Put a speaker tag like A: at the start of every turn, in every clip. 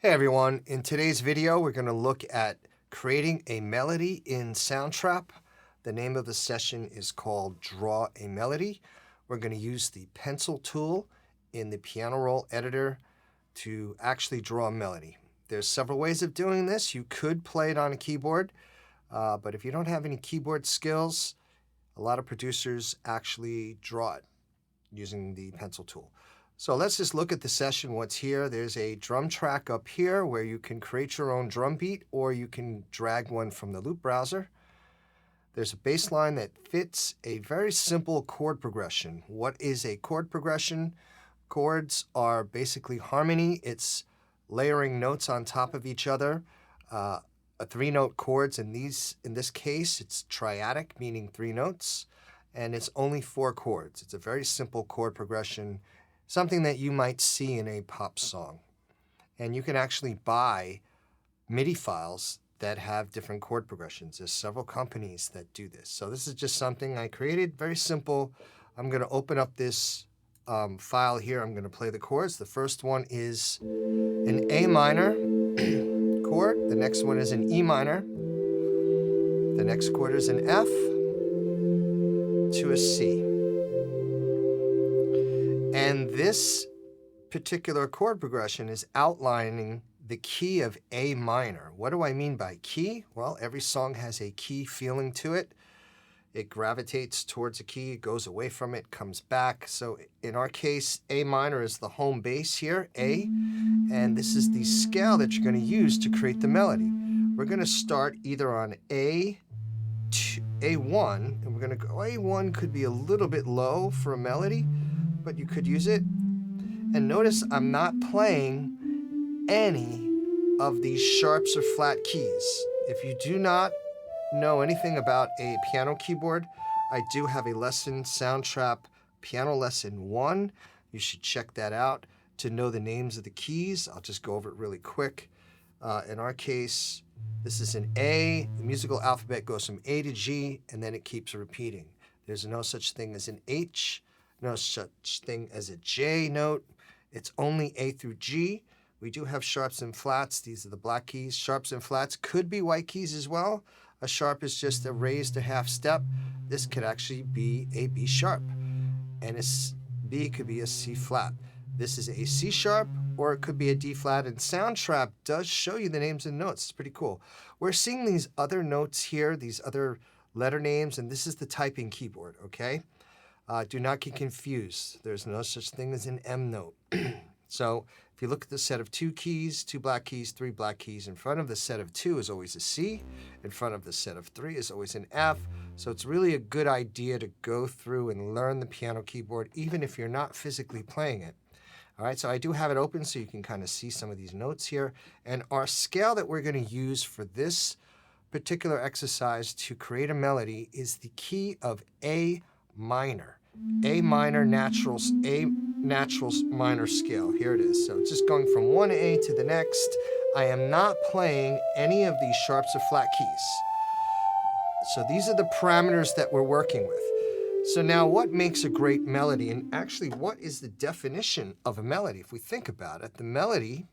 A: Hey everyone, in today's video we're going to look at creating a melody in Soundtrap. The name of the session is called Draw a Melody. We're going to use the pencil tool in the piano roll editor to actually draw a melody. There's several ways of doing this. You could play it on a keyboard, but if you don't have any keyboard skills, a lot of producers actually draw it using the pencil tool. So let's just look at the session, what's here. There's a drum track up here where you can create your own drum beat or you can drag one from the loop browser. There's a bass line that fits a very simple chord progression. What is a chord progression? Chords are basically harmony. It's layering notes on top of each other. A three-note chords, in this case, it's triadic, meaning three notes, and it's only four chords. It's a very simple chord progression, something that you might see in a pop song. And you can actually buy MIDI files that have different chord progressions. There's several companies that do this. So this is just something I created, very simple. I'm going to open up this file here. I'm going to play the chords. The first one is an A minor chord. The next one is an E minor. The next chord is an F to a C. And this particular chord progression is outlining the key of A minor. What do I mean by key? Well, every song has a key feeling to it. It gravitates towards a key, it goes away from it, comes back. So in our case, A minor is the home bass here, A, and this is the scale that you're going to use to create the melody. We're going to start either on A1, and we're going to go, A1 could be a little bit low for a melody, but you could use it. And notice I'm not playing any of these sharps or flat keys. If you do not know anything about a piano keyboard, I do have a lesson, Soundtrap Piano Lesson 1. You should check that out to know the names of the keys. I'll just go over it really quick. In our case, this is an A. The musical alphabet goes from A to G, and then it keeps repeating. There's no such thing as an H. No such thing as a J note. It's only A through G. We do have sharps and flats. These are the black keys. Sharps and flats could be white keys as well. A sharp is just a raised a half step. This could actually be a B sharp. And a B could be a C flat. This is a C sharp, or it could be a D flat. And Soundtrap does show you the names and notes. It's pretty cool. We're seeing these other notes here, these other letter names, and this is the typing keyboard, okay? Do not get confused. There's no such thing as an M note. So if you look at the set of two keys, two black keys, three black keys, in front of the set of two is always a C. In front of the set of three is always an F. So it's really a good idea to go through and learn the piano keyboard, even if you're not physically playing it. All right, so I do have it open so you can kind of see some of these notes here. And our scale that we're going to use for this particular exercise to create a melody is the key of A minor. A minor natural minor scale. Here it is. So it's just going from one A to the next. I am not playing any of these sharps or flat keys. So these are the parameters that we're working with. So now what makes a great melody? And actually, what is the definition of a melody? If we think about it, the melody,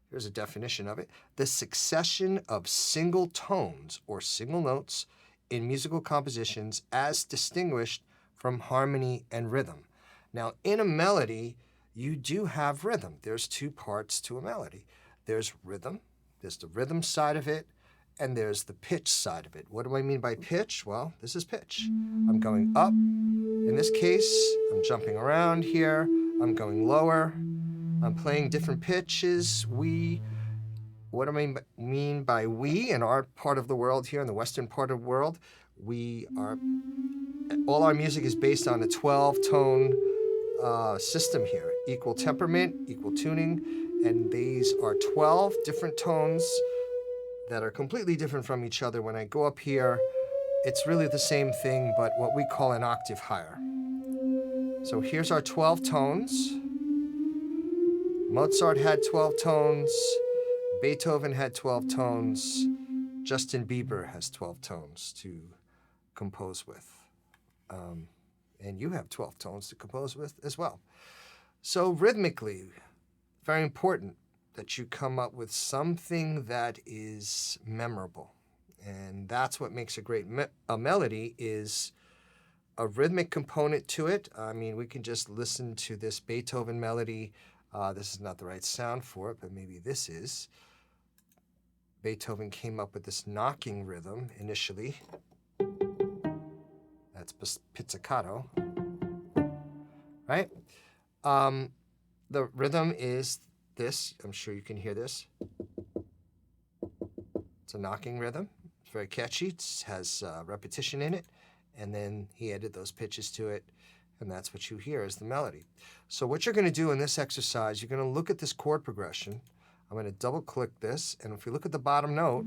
A: here's a definition of it, the succession of single tones or single notes in musical compositions as distinguished from harmony and rhythm. Now, in a melody, you do have rhythm. There's two parts to a melody. There's rhythm, there's the rhythm side of it, and there's the pitch side of it. What do I mean by pitch? Well, this is pitch. I'm going up. In this case, I'm jumping around here. I'm going lower. I'm playing different pitches. What do I mean by we in our part of the world here, in the Western part of the world? All our music is based on a 12-tone system here. Equal temperament, equal tuning, and these are 12 different tones that are completely different from each other. When I go up here, it's really the same thing, but what we call an octave higher. So here's our 12 tones. Mozart had 12 tones. Beethoven had 12 tones. Justin Bieber has 12 tones to compose with. And you have 12 tones to compose with as well. So rhythmically, very important. that you come up with something that is memorable. And that's what makes a great melody, is a rhythmic component to it. I mean, we can just listen to this Beethoven melody. This is not the right sound for it, but maybe this is. Beethoven came up with this knocking rhythm initially. That's pizzicato, right? The rhythm is this. I'm sure you can hear this. It's a knocking rhythm. It's very catchy. It has repetition in it. And then he added those pitches to it, and that's what you hear as the melody. So what you're going to do in this exercise, you're going to look at this chord progression. I'm going to double-click this, and if you look at the bottom note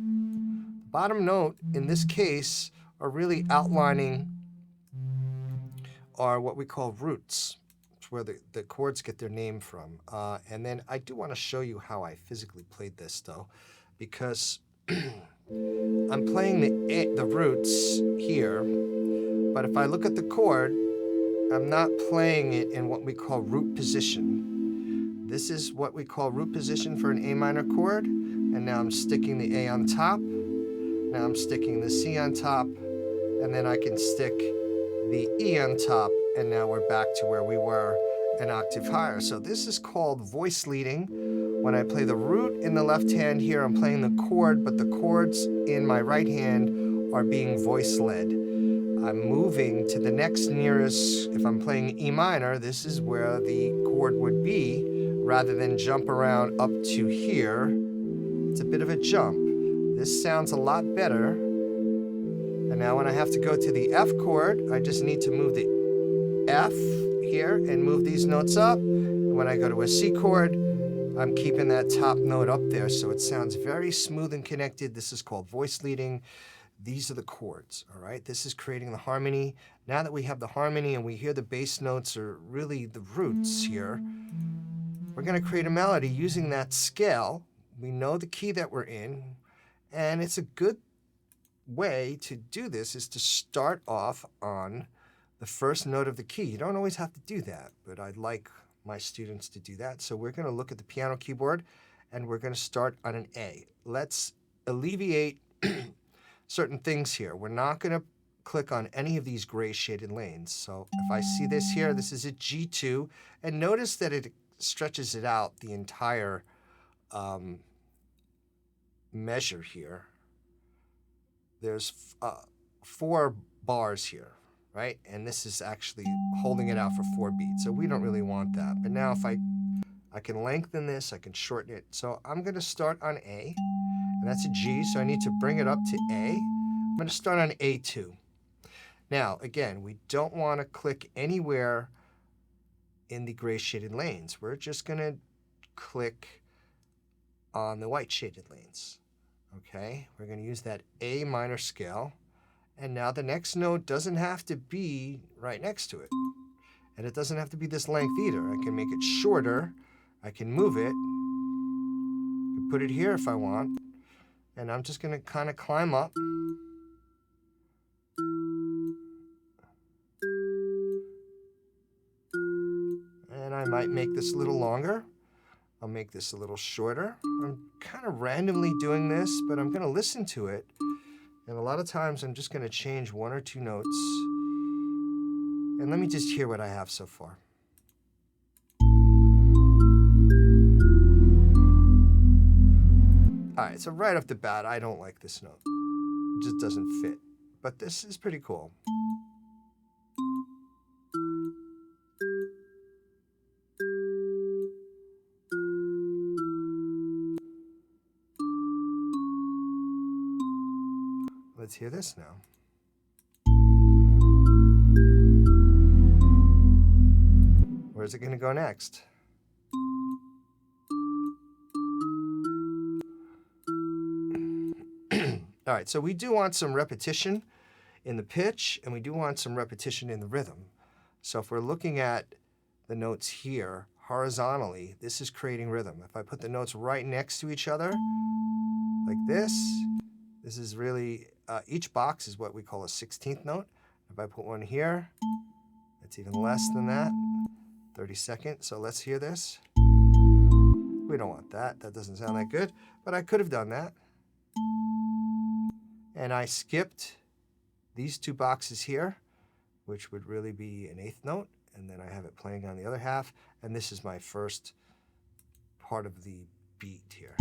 A: in this case are really outlining are what we call roots. It's where the chords get their name from. And then I do want to show you how I physically played this, though, because I'm playing the roots here, but if I look at the chord, I'm not playing it in what we call root position. This is what we call root position for an A minor chord, and now I'm sticking the A on top, now I'm sticking the C on top, and then I can stick the E on top, and now we're back to where we were an octave higher. So this is called voice leading. When I play the root in the left hand here, I'm playing the chord, but the chords in my right hand are being voice led. I'm moving to the next nearest. If I'm playing E minor, this is where the chord would be, rather than jump around up to here. It's a bit of a jump. This sounds a lot better. And now when I have to go to the F chord, I just need to move the F here and move these notes up. And when I go to a C chord, I'm keeping that top note up there, so it sounds very smooth and connected. This is called voice leading. These are the chords, all right? This is creating the harmony. Now that we have the harmony and we hear the bass notes are really the roots here, we're going to create a melody using that scale. We know the key that we're in, and it's a good way to do this is to start off on the first note of the key. You don't always have to do that, but I'd like my students to do that. So we're going to look at the piano keyboard, and we're going to start on an A. Let's alleviate certain things here. We're not going to click on any of these gray shaded lanes. So if I see this here, this is a G2, and notice that it stretches it out the entire measure here. There's 4 bars here, right? And this is actually holding it out for 4 beats. So we don't really want that. But now if I can lengthen this, I can shorten it. So I'm going to start on A, and that's a G, so I need to bring it up to A. I'm going to start on A2. Now, again, we don't want to click anywhere in the gray shaded lanes. We're just going to click on the white shaded lanes. Okay, we're going to use that A minor scale. And now the next note doesn't have to be right next to it. And it doesn't have to be this length either. I can make it shorter. I can move it. I can put it here if I want. And I'm just going to kind of climb up. And I might make this a little longer. I'll make this a little shorter. I'm kind of randomly doing this, but I'm going to listen to it. And a lot of times I'm just going to change 1 or 2 notes. And let me just hear what I have so far. All right, so right off the bat, I don't like this note. It just doesn't fit. But this is pretty cool. Let's hear this now. Where's it going to go next? All right, so we do want some repetition in the pitch, and we do want some repetition in the rhythm. So if we're looking at the notes here horizontally, this is creating rhythm. If I put the notes right next to each other, like this is really, each box is what we call a 16th note. If I put one here, it's even less than that, 32nd. So let's hear this. We don't want that. That doesn't sound that good, but I could have done that. And I skipped these two boxes here, which would really be an eighth note, and then I have it playing on the other half, and this is my first part of the beat here.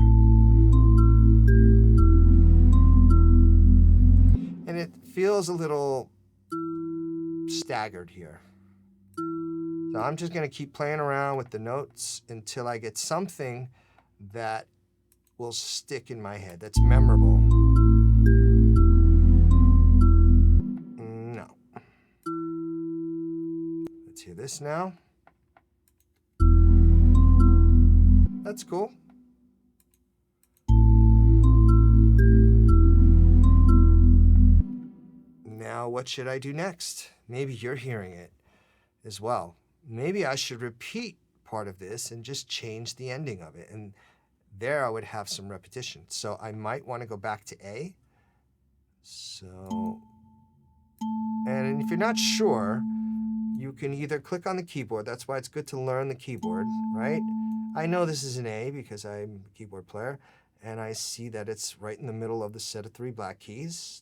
A: And it feels a little staggered here. So I'm just going to keep playing around with the notes until I get something that will stick in my head, that's memorable. No. Let's hear this now. That's cool. Now what should I do next? Maybe you're hearing it as well. Maybe I should repeat part of this and just change the ending of it. And there I would have some repetition. So I might want to go back to A. So, and if you're not sure, you can either click on the keyboard. That's why it's good to learn the keyboard, right? I know this is an A because I'm a keyboard player, and I see that it's right in the middle of the set of 3 black keys.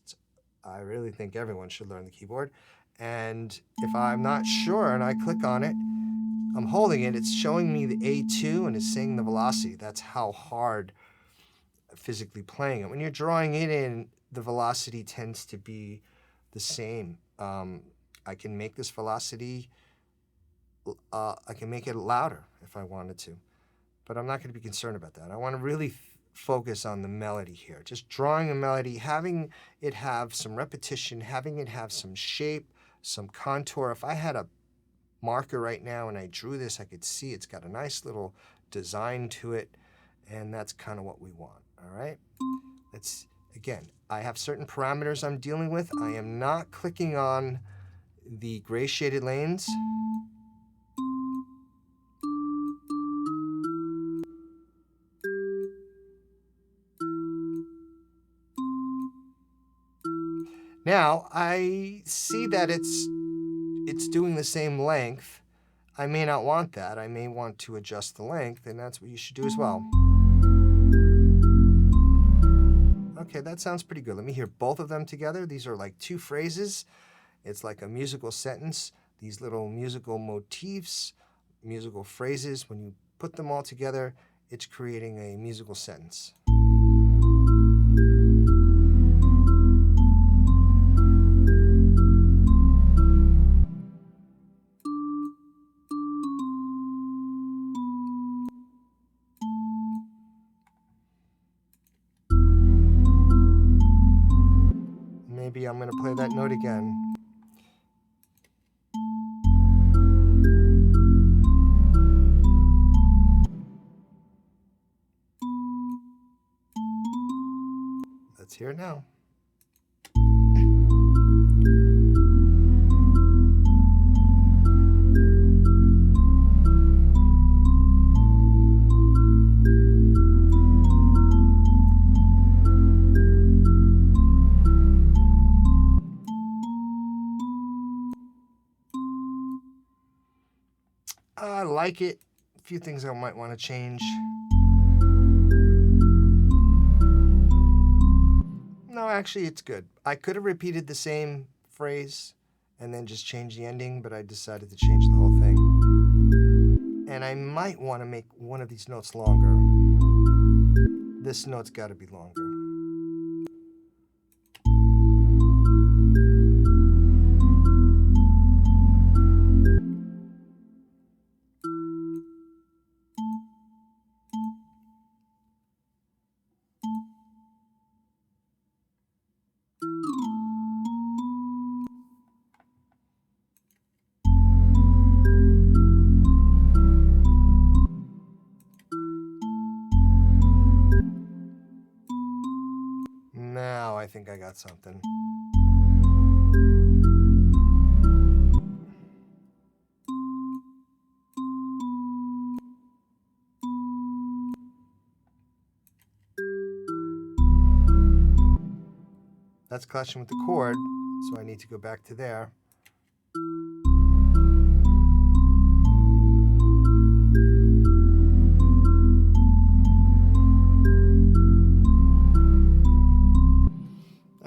A: I really think everyone should learn the keyboard. And if I'm not sure and I click on it, I'm holding it, it's showing me the A2 and it's saying the velocity. That's how hard physically playing it. When you're drawing it in, the velocity tends to be the same. I can make this velocity, I can make it louder if I wanted to, but I'm not going to be concerned about that. I want to really focus on the melody here. Just drawing a melody, having it have some repetition, having it have some shape, some contour. If I had a marker right now and I drew this, I could see it's got a nice little design to it, and that's kind of what we want, all right? Again, I have certain parameters I'm dealing with. I am not clicking on the gray shaded lanes. Now, I see that it's doing the same length. I may not want that. I may want to adjust the length, and that's what you should do as well. Okay, that sounds pretty good. Let me hear both of them together. These are like 2 phrases. It's like a musical sentence. These little musical motifs, musical phrases, when you put them all together, it's creating a musical sentence. Maybe I'm going to play that note again. Let's hear it now. I like it. A few things I might want to change. No, actually, it's good. I could have repeated the same phrase and then just changed the ending, but I decided to change the whole thing. And I might want to make one of these notes longer. This note's got to be longer. Now I think I got something. That's clashing with the chord, so I need to go back to there.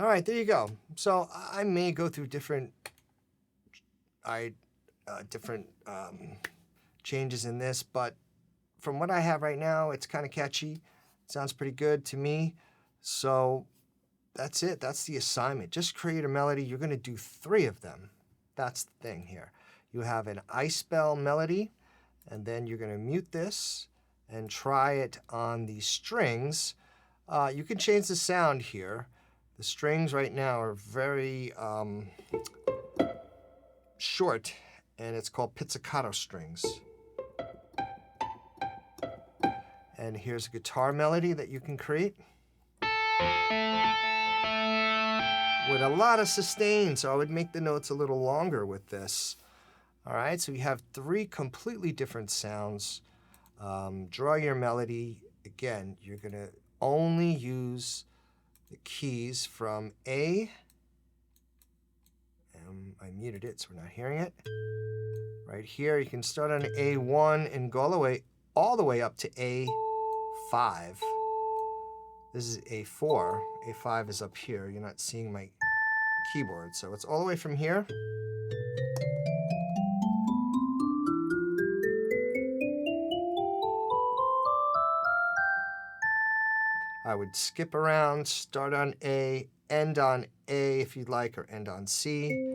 A: right, there you go. So I may go through different changes in this, but from what I have right now, it's kind of catchy. Sounds pretty good to me. So that's it. That's the assignment. Just create a melody. You're going to do 3 of them. That's the thing here. You have an ice bell melody, and then you're going to mute this and try it on the strings. You can change the sound here. The strings right now are very short, and it's called pizzicato strings. And here's a guitar melody that you can create with a lot of sustain, so I would make the notes a little longer with this. All right, so we have 3 completely different sounds. Draw your melody. Again, you're going to only use the keys from A. I muted it, so we're not hearing it. Right here, you can start on A1 and go all the way up to A5. This is A4. A5 is up here. You're not seeing my keyboard, so it's all the way from here. I would skip around, start on A, end on A if you'd like, or end on C.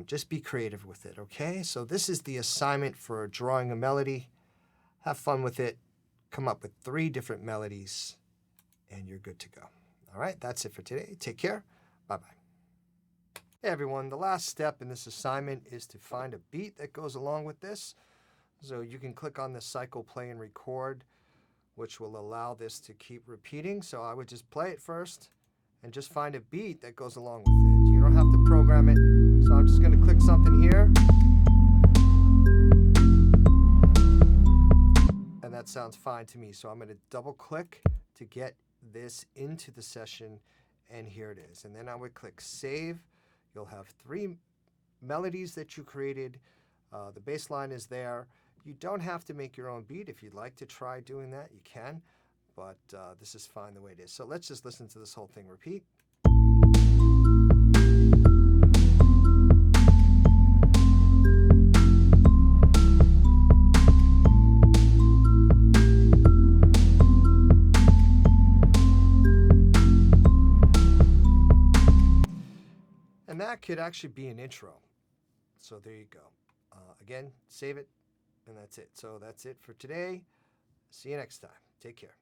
A: Just be creative with it, okay? So this is the assignment for drawing a melody. Have fun with it. Come up with 3 different melodies, and you're good to go. All right, that's it for today. Take care. Bye-bye. Hey, everyone. The last step in this assignment is to find a beat that goes along with this. So you can click on the cycle play and record, which will allow this to keep repeating. So I would just play it first and just find a beat that goes along with it. You don't have to program it. So I'm just going to click something here. And that sounds fine to me. So I'm going to double click to get this into the session, and here it is. And then I would click save. You'll have 3 melodies that you created. The bass line is there. You don't have to make your own beat. If you'd like to try doing that, you can. But this is fine the way it is. So let's just listen to this whole thing repeat. And that could actually be an intro. So there you go. Again, save it, and that's it. So that's it for today. See you next time. Take care.